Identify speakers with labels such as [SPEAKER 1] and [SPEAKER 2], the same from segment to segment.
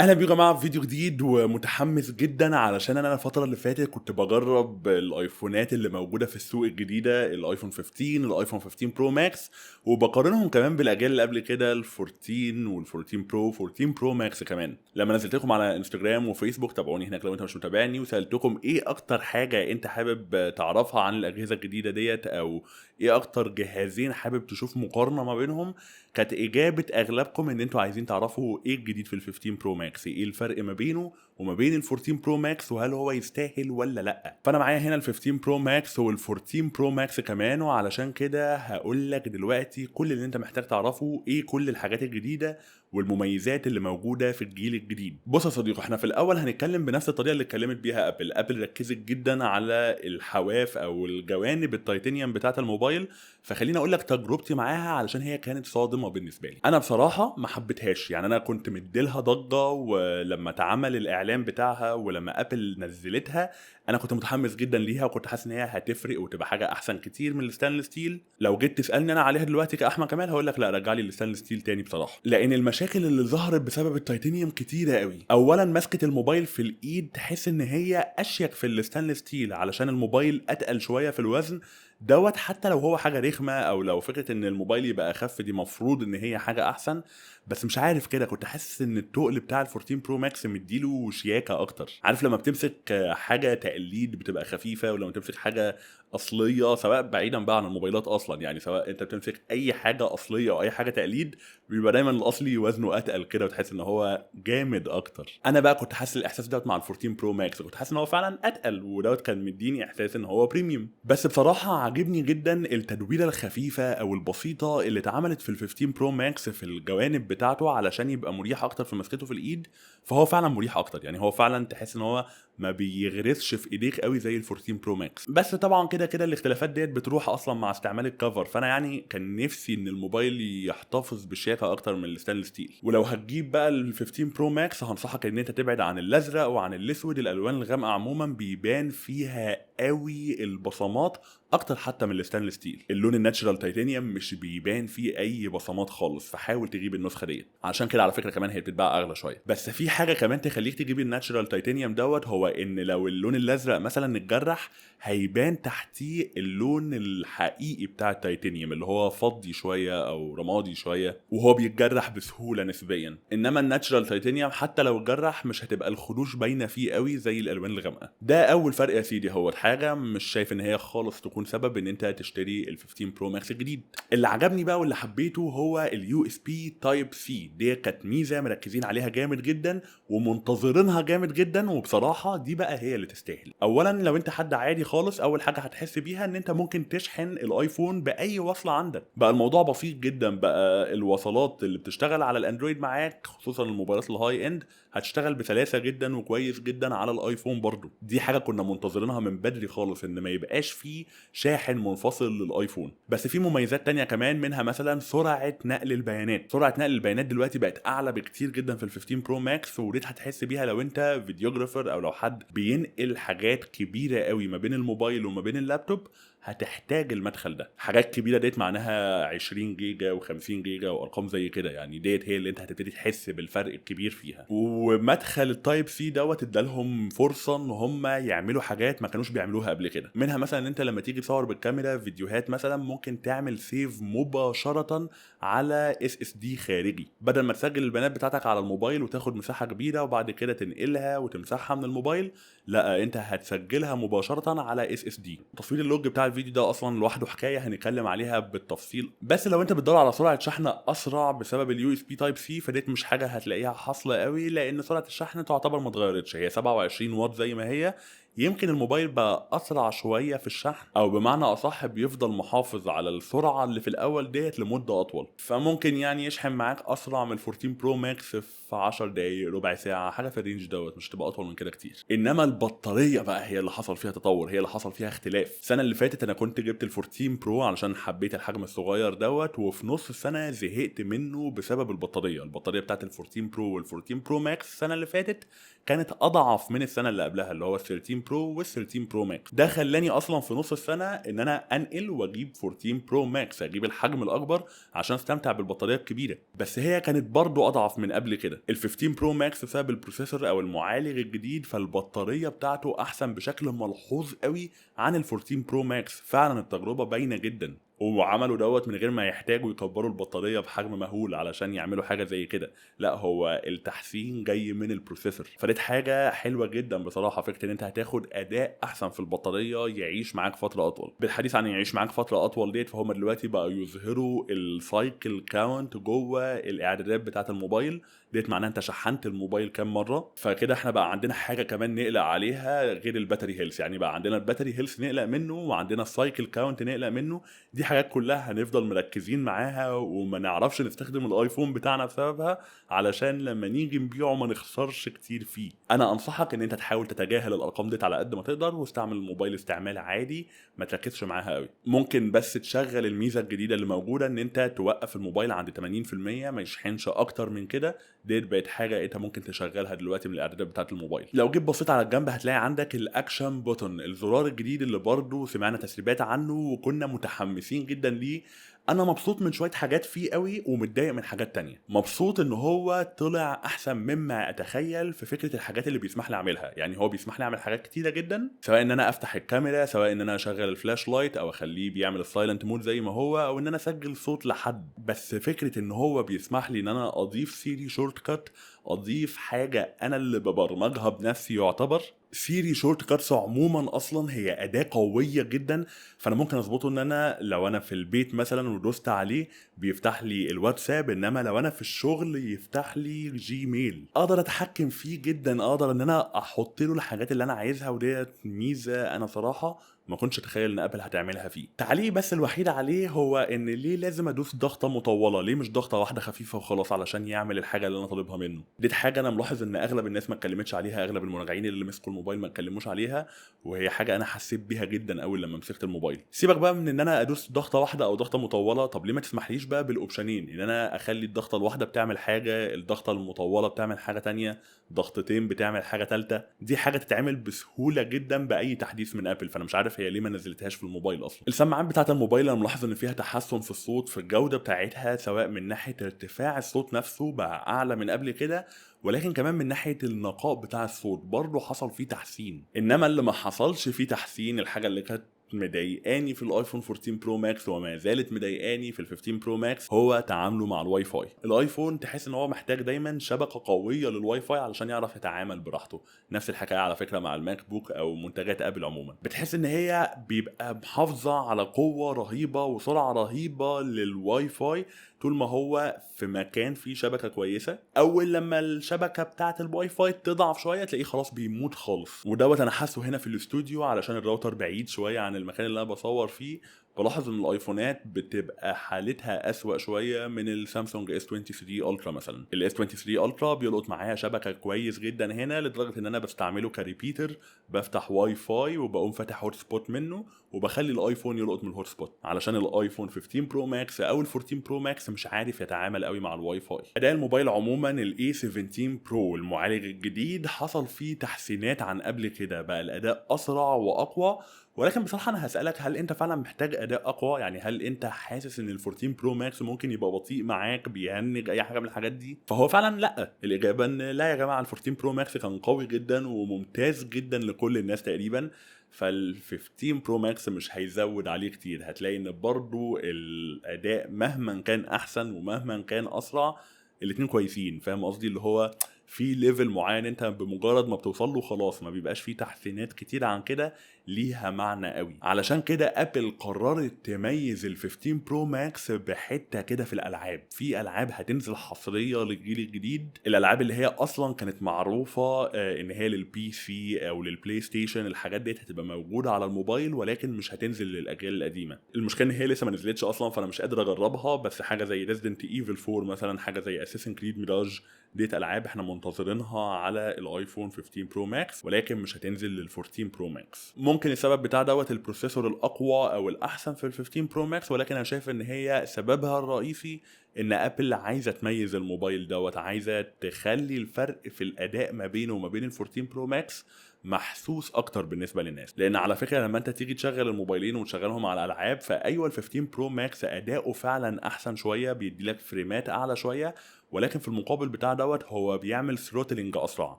[SPEAKER 1] اهلا بيكم يا جماعه في فيديو جديد ومتحمس جدا علشان انا الفتره اللي فاتت كنت بجرب الايفونات اللي موجوده في السوق الجديده، الايفون 15 الايفون 15 برو ماكس، وبقارنهم كمان بالاجيال اللي قبل كده ال 14 وال14 برو 14 برو ماكس. كمان لما نزلت لكم على انستجرام وفيسبوك، تابعوني هناك لو انت مش متابعني، وسالتكم ايه اكتر حاجه انت حابب تعرفها عن الاجهزه الجديده ديت، او ايه اكتر جهازين حابب تشوف مقارنه ما بينهم. كانت اجابه اغلبكم ان انتوا عايزين تعرفوا ايه الجديد في ال 15 برو ماكس، ايه الفرق ما بينه وما بين ال 14 برو ماكس، وهل هو يستاهل ولا لا. فانا معايا هنا ال 15 برو ماكس وال 14 برو ماكس كمان، وعلشان كده هقول لك دلوقتي كل اللي انت محتاج تعرفه، ايه كل الحاجات الجديده والمميزات اللي موجوده في الجيل الجديد. بص يا صديقي، احنا في الاول هنتكلم بنفس الطريقه اللي اتكلمت بيها ابل ركزت جدا على الحواف او الجوانب التيتانيوم بتاعه الموبايل. فخليني اقول لك تجربتي معاها علشان هي كانت صادمه بالنسبه لي. انا بصراحه ما حبيتهاش، يعني انا كنت مديلها ضجه، ولما اتعمل الاعلان بتاعها ولما ابل نزلتها انا كنت متحمس جدا ليها، وكنت حاسس ان هي هتفرق وتبقى حاجه احسن كتير من الستانلس ستيل. لو جيت تسالني انا عليها دلوقتي كاحمد كمال هقول لك لا، رجع لي الستانلس ستيل تاني بصراحه، لان المشاكل اللي ظهرت بسبب التيتانيوم كتيره قوي. اولا مسكه الموبايل في الايد تحس ان هي اشيك في الستانلس ستيل علشان الموبايل اتقل شويه في الوزن دوت. حتى لو هو حاجه رخمه، او لو فكره ان الموبايل يبقى اخف دي مفروض ان هي حاجه احسن، بس مش عارف كده كنت حاسس ان التقل بتاع ال 14 برو ماكس مديله شياكه اكتر. عارف لما بتمسك حاجه تقليد بتبقى خفيفه، ولما تمسك حاجه اصليه، سواء بعيدا بقى عن الموبايلات اصلا، يعني سواء انت بتمسك اي حاجه اصليه او اي حاجه تقليد، بيبقى دايما الاصلي وزنه اتقل كده وتحس ان هو جامد اكتر. انا بقى كنت حاسس الاحساس دوت مع ال 14 برو ماكس، كنت حاسس ان هو فعلا اتقل، ودوت كان مديني احساس ان هو بريميوم. بس بصراحه عاجبني جدا التدويره الخفيفه او البسيطه اللي اتعملت في ال 15 برو ماكس في الجوانب بتاعته علشان يبقى مريح اكتر في مسكته في الايد. فهو فعلا مريح اكتر، يعني هو فعلا تحس ان هو ما بيغرسش في ايديك قوي زي ال 14 برو ماكس. بس طبعا كده كده الاختلافات ديت بتروح اصلا مع استعمال الكفر، فانا يعني كان نفسي ان الموبايل يحتفظ بالشياكه اكتر من الستانلس ستيل. ولو هتجيب بقى ال 15 برو ماكس هنصحك ان انت تبعد عن الازرق وعن الاسود، الالوان الغامقه عموما بيبان فيها قوي البصمات اكتر حتى من الستانلس ستيل. اللون الناتشرال تيتانيوم مش بيبان فيه اي بصمات خالص، فحاول تجيب النسخه ديت. عشان كده على فكره كمان هي بتتباع اغلى شويه. بس في حاجه كمان تخليك تجيب الناتشرال تيتانيوم دوت، هو ان لو اللون الازرق مثلا اتجرح هيبان تحتيه اللون الحقيقي بتاع التيتانيوم اللي هو فضي شويه او رمادي شويه، وهو بيتجرح بسهوله نسبيا. انما الناتشرال تيتانيوم حتى لو اتجرح مش هتبقى الخدوش باينه فيه قوي زي الالوان الغامقه. ده اول فرق يا سيدي. هو حاجه مش شايف ان هي خالص تكون سبب ان انت تشتري ال 15 برو ماكس الجديد. اللي عجبني بقى واللي حبيته هو اليو اس بي تايب سي. دي كانت ميزه مركزين عليها جامد جدا ومنتظرينها جامد جدا، وبصراحه دي بقى هي اللي تستاهل. اولا لو انت حد عادي خالص، اول حاجه هتحس بيها ان انت ممكن تشحن الايفون باي وصله عندك. بقى الموضوع بسيط جدا، بقى الوصلات اللي بتشتغل على الاندرويد معاك خصوصا الموبايلات الهاي اند هتشتغل بسلاسه جدا وكويس جدا على الايفون برضو. دي حاجه كنا منتظرينها من بدري خالص، ان ما يبقاش فيه شاحن منفصل للايفون. بس في مميزات تانية كمان، منها مثلا سرعه نقل البيانات. سرعه نقل البيانات دلوقتي بقت اعلى بكتير جدا في ال 15 برو ماكس، ودي هتحس بيها لو انت فيديوجرافر او لو حد بينقل حاجات كبيره قوي ما بين الموبايل وما بين اللابتوب. هتحتاج المدخل ده. حاجات كبيره ديت معناها 20 جيجا و50 جيجا وارقام زي كده، يعني ديت هي اللي انت هتبتدي تحس بالفرق الكبير فيها. ومدخل التايب سي دوت ادالهم فرصه ان هم يعملوا حاجات ما كانوش بيعملوها قبل كده. منها مثلا ان انت لما تيجي تصور بالكاميرا فيديوهات مثلا ممكن تعمل سيف مباشره على اس اس دي خارجي، بدل ما تسجل البيانات بتاعتك على الموبايل وتاخد مساحه كبيره وبعد كده تنقلها وتمسحها من الموبايل. لا، انت هتسجلها مباشره على اس اس دي. تصوير اللوج بتاع الفيديو ده اصلا لوحده حكايه هنتكلم عليها بالتفصيل. بس لو انت بتدور على سرعه شحن اسرع بسبب اليو اس بي تايب سي، فديت مش حاجه هتلاقيها حاصله قوي، لان سرعه الشحن تعتبر ما اتغيرتش، هي 27 واط زي ما هي. يمكن الموبايل بقى اسرع شويه في الشحن، او بمعنى اصح بيفضل محافظ على السرعه اللي في الاول ديت لمده اطول، فممكن يعني يشحن معاك اسرع من 14 برو ماكس في 10 دقايق ربع ساعه، حاجه في الرينج دوت، مش تبقى اطول من كده كتير. انما البطاريه بقى هي اللي حصل فيها تطور، هي اللي حصل فيها اختلاف. السنه اللي فاتت انا كنت جبت ال 14 برو علشان حبيت الحجم الصغير دوت، وفي نص السنه زهقت منه بسبب البطاريه بتاعت ال 14 برو وال 14 برو ماكس السنه اللي فاتت كانت اضعف من السنه اللي قبلها اللي هو ال 13 برو وال13 برو ماكس. ده خلاني اصلا في نص السنه ان انا انقل واجيب 14 برو ماكس، اجيب الحجم الاكبر عشان استمتع بالبطاريه الكبيره. بس هي كانت برضو اضعف من قبل كده. ال15 برو ماكس بسبب البروسيسور او المعالج الجديد، فالبطاريه بتاعته احسن بشكل ملحوظ قوي عن ال14 برو ماكس. فعلا التجربه باينه جدا، وعملوا دوت من غير ما يحتاجوا يكبروا البطاريه بحجم مهول علشان يعملوا حاجه زي كده. لا، هو التحسين جاي من البروسيسور. فدي حاجه حلوه جدا بصراحه، فكره ان انت هتاخد اداء احسن في البطاريه يعيش معاك فتره اطول. بالحديث عن يعيش معاك فتره اطول ديت، فهم دلوقتي بقوا يظهروا السايكل كاونت جوه الاعدادات بتاعه الموبايل ديت، معناها انت شحنت الموبايل كام مره. فكده احنا بقى عندنا حاجه كمان نقلق عليها غير الباتري هيلث، يعني بقى عندنا الباتري هيلث نقلق منه، وعندنا السايكل كاونت نقلق منه. دي حاجات كلها هنفضل مركزين معاها وما نعرفش نستخدم الايفون بتاعنا بسببها، علشان لما نيجي نبيعه ما نخسرش كتير فيه. انا انصحك ان انت تحاول تتجاهل الارقام دي على قد ما تقدر، واستعمل الموبايل استعمال عادي، ما تركزش معاها قوي. ممكن بس تشغل الميزه الجديده اللي موجوده ان انت توقف الموبايل عند 80%، ما يشحنش اكتر من كده. ديت بقت حاجه انت ممكن تشغلها دلوقتي من الاعدادات بتاعه الموبايل. لو جيت بصيت على الجنب هتلاقي عندك الاكشن بوتون، الزرار الجديد اللي برضو سمعنا تسريبات عنه وكنا متحمسين جدا ليه. انا مبسوط من شويه حاجات فيه قوي، ومتضايق من حاجات تانية. مبسوط ان هو طلع احسن مما اتخيل في فكره الحاجات اللي بيسمح لي اعملها. يعني هو بيسمح لي اعمل حاجات كتيره جدا، سواء ان انا افتح الكاميرا، سواء ان انا اشغل الفلاش لايت، او اخليه بيعمل السايلنت مود زي ما هو، او ان انا اسجل صوت لحد. بس فكره ان هو بيسمح لي ان انا اضيف سيري شورت كات، اضيف حاجه انا اللي ببرمجها بنفسي. يعتبر سيري شورت كاتس عموما اصلا هي اداه قويه جدا، فانا ممكن اظبطه ان انا لو انا في البيت مثلا ودوست عليه بيفتح لي الواتساب، انما لو انا في الشغل يفتح لي جيميل. اقدر اتحكم فيه جدا، اقدر ان انا احط له الحاجات اللي انا عايزها، وديت ميزه انا صراحه ما كنتش اتخيل ان ابل هتعملها فيه. تعليق بس الوحيد عليه هو ان ليه لازم ادوس ضغطه مطوله؟ ليه مش ضغطه واحده خفيفه وخلاص علشان يعمل الحاجه اللي انا طالبها منه؟ دي حاجه انا ملاحظ ان اغلب الناس ما اتكلمتش عليها، اغلب المراجعين اللي مسكوا الموبايل ما اتكلموش عليها، وهي حاجه انا حسيت بيها جدا اول لما مسكت الموبايل. سيبك بقى من ان انا ادوس ضغطه واحده او ضغطه مطوله، طب ليه ما تسمحليش بقى بالاوبشنين، ان انا اخلي الضغطه الواحده بتعمل حاجه، الضغطه المطوله بتعمل حاجه تانية، ضغطتين بتعمل حاجه ثالثه؟ دي حاجه تتعمل بسهوله جدا باي تحديث من ابل، فانا مش عارف هي ليه ما نزلتهاش في الموبايل اصلا. السماعات بتاعه الموبايل انا ملاحظ ان فيها تحسن في الصوت، في الجوده بتاعتها، سواء من ناحيه ارتفاع الصوت نفسه بقى اعلى من قبل كده، ولكن كمان من ناحيه النقاء بتاع الصوت برضه حصل فيه تحسين. انما اللي ما حصلش فيه تحسين، الحاجه اللي كانت مضايقاني في الايفون 14 برو ماكس وما زالت مضايقاني في ال 15 برو ماكس، هو تعامله مع الواي فاي. الايفون تحس ان هو محتاج دايما شبكه قويه للواي فاي علشان يعرف يتعامل براحته. نفس الحكايه على فكره مع الماك بوك او منتجات ابل عموما، بتحس ان هي بيبقى محافظه على قوه رهيبه وسرعه رهيبه للواي فاي طول ما هو في مكان فيه شبكه كويسه. اول لما الشبكه بتاعه الواي فاي تضعف شويه تلاقيه خلاص بيموت خالص. ودوت انا حاسه هنا في الاستوديو علشان الراوتر بعيد شويه عن المكان اللي انا بصور فيه. بلاحظ ان الايفونات بتبقى حالتها اسوأ شويه من السامسونج اس 23 الترا مثلا. الاس 23 الترا بيلقط معايا شبكه كويس جدا هنا، لدرجه ان انا بستعمله كريبيتر، بفتح واي فاي وبقوم فاتح هوت سبوت منه وبخلي الايفون يلقط من الهوت سبوت، علشان الايفون 15 برو ماكس او ال 14 برو ماكس مش عارف يتعامل قوي مع الواي فاي. اداء الموبايل عموما الاي 17 برو المعالج الجديد حصل فيه تحسينات عن قبل كده، بقى الاداء اسرع واقوى. ولكن بصراحه انا هسالك، هل انت فعلا محتاج اداء اقوى؟ يعني هل انت حاسس ان ال 14 برو ماكس ممكن يبقى بطيء معاك، بيهنج اي حاجه من الحاجات دي؟ فهو فعلا لا. الاجابه ان لا يا جماعه، ال 14 برو ماكس كان قوي جدا وممتاز جدا لكل الناس تقريبا. فال 15 برو ماكس مش هيزود عليه كتير. هتلاقي ان برضو الاداء مهما كان احسن ومهما كان اسرع، الاتنين كويسين. فاهم قصدي؟ اللي هو في ليفل معين انت بمجرد ما بتوصل له خلاص ما بيبقاش فيه تحسينات كتير عن كده ليها معنى قوي. علشان كده ابل قررت تميز ال 15 برو ماكس بحته كده في الالعاب. في العاب هتنزل حصريه للجيل الجديد، الالعاب اللي هي اصلا كانت معروفه ان هي للبي سي او للبلاي ستيشن، الحاجات دي هتبقى موجوده على الموبايل ولكن مش هتنزل للاجيال القديمه. المشكله ان هي لسه ما نزلتش اصلا، فانا مش قادر اجربها. بس حاجه زي ريزيدنت ايفل 4 مثلا، حاجه زي اساسن كريد ميراج، ديت العاب احنا منتظرينها على الايفون 15 برو ماكس، ولكن مش هتنزل لل 14 برو ماكس. ممكن السبب بتاع دوت البروسيسور الاقوى او الاحسن في ال 15 برو ماكس، ولكن انا شايف ان هي سببها الرئيسي ان ابل عايزه تميز الموبايل دوت، عايزه تخلي الفرق في الاداء ما بينه وما بين ال 14 برو ماكس محسوس اكتر بالنسبه للناس. لان على فكره لما انت تيجي تشغل الموبايلين وتشغلهم على الالعاب، فايوه ال 15 برو ماكس اداؤه فعلا احسن شويه، بيديلك فريمات اعلى شويه، ولكن في المقابل بتاع دوت هو بيعمل ثروتلينج اسرع.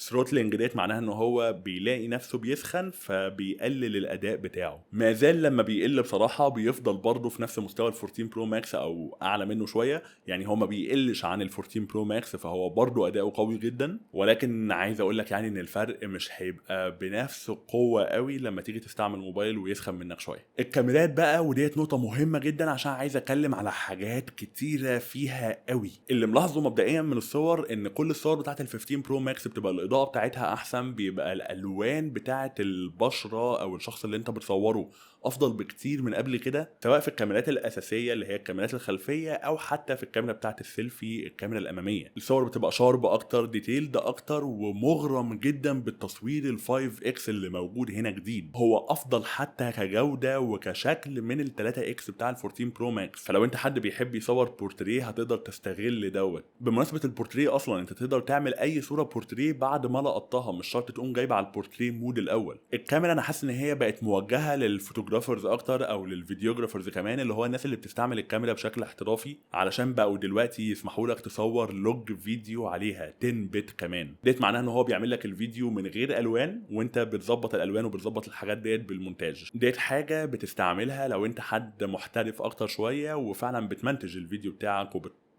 [SPEAKER 1] ثروتلينج ديت معناها ان هو بيلاقي نفسه بيسخن فبيقلل الاداء بتاعه. ما زال لما بيقل بصراحه بيفضل برضه في نفس مستوى ال 14 برو ماكس او اعلى منه شويه، يعني هو ما بيقلش عن ال 14 برو ماكس، فهو برضه اداؤه قوي جدا. ولكن عايز اقول لك يعني ان الفرق مش هيبقى بنفس القوه قوي لما تيجي تستعمل موبايل ويسخن منك شويه. الكاميرات بقى، وديت نقطه مهمه جدا عشان عايز اتكلم على حاجات كتيره فيها قوي. اللي ملاحظه مبدئيا من الصور ان كل الصور بتاعت ال 15 برو ماكس بتبقى الاضاءه بتاعتها احسن، بيبقى الالوان بتاعت البشره او الشخص اللي انت بتصوره افضل بكتير من قبل كده، سواء في الكاميرات الاساسيه اللي هي الكاميرات الخلفيه او حتى في الكاميرا بتاعت السيلفي الكاميرا الاماميه. الصور بتبقى شارب اكتر، ديتيلد اكتر، ومغرم جدا بالتصوير ال 5 اكس اللي موجود هنا جديد. هو افضل حتى كجوده وكشكل من ال 3 اكس بتاع ال 14 برو ماكس. فلو انت حد بيحب يصور بورتريه هتقدر تستغل دوت. بمناسبه البورتريه اصلا انت تقدر تعمل اي صوره بورتريه بعد ما لقطتها، مش شرط تقوم جايب على البورتريه مود الاول. الكاميرا انا حاسس ان هي بقت موجهه للفوتوغرافرز اكتر او للفيديوغرافرز كمان، اللي هو الناس اللي بتستعمل الكاميرا بشكل احترافي، علشان بقوا دلوقتي يسمحوا لك تصور لوج فيديو عليها 10 بت كمان. ديت معناها ان هو بيعمل لك الفيديو من غير الوان، وانت بتظبط الالوان وبتظبط الحاجات ديت بالمونتاج. ديت حاجه بتستعملها لو انت حد محترف اكتر شويه وفعلا بتمنتج الفيديو بتاعك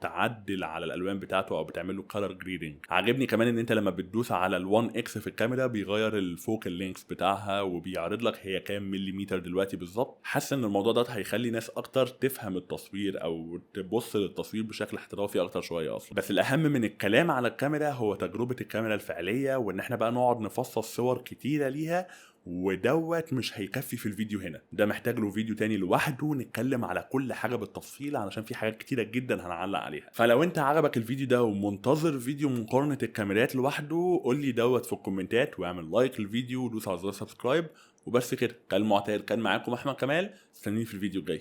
[SPEAKER 1] تعدل على الالوان بتاعته او بتعمل له كلر جريدنج. عاجبني كمان ان انت لما بتدوس على ال1 اكس في الكاميرا بيغير الفوكال لينكس بتاعها وبيعرض لك هي كام مليمتر دلوقتي بالظبط. حاسس ان الموضوع ده هيخلي ناس اكتر تفهم التصوير او تبص للتصوير بشكل احترافي اكتر شويه اصلا. بس الاهم من الكلام على الكاميرا هو تجربه الكاميرا الفعليه، وان احنا بقى نقعد نفصص صور كتيره ليها، ودوت مش هيكفي في الفيديو هنا. ده محتاج له فيديو تاني لوحده نتكلم على كل حاجه بالتفصيل، علشان في حاجات كتيره جدا هنعلق عليها. فلو انت عجبك الفيديو ده ومنتظر فيديو مقارنه الكاميرات لوحده، قول لي دوت في الكومنتات، واعمل لايك للفيديو ودوس على زر سبسكرايب. وبس كده، كالمعتاد كان معاكم احمد كمال، استنوني في الفيديو الجاي.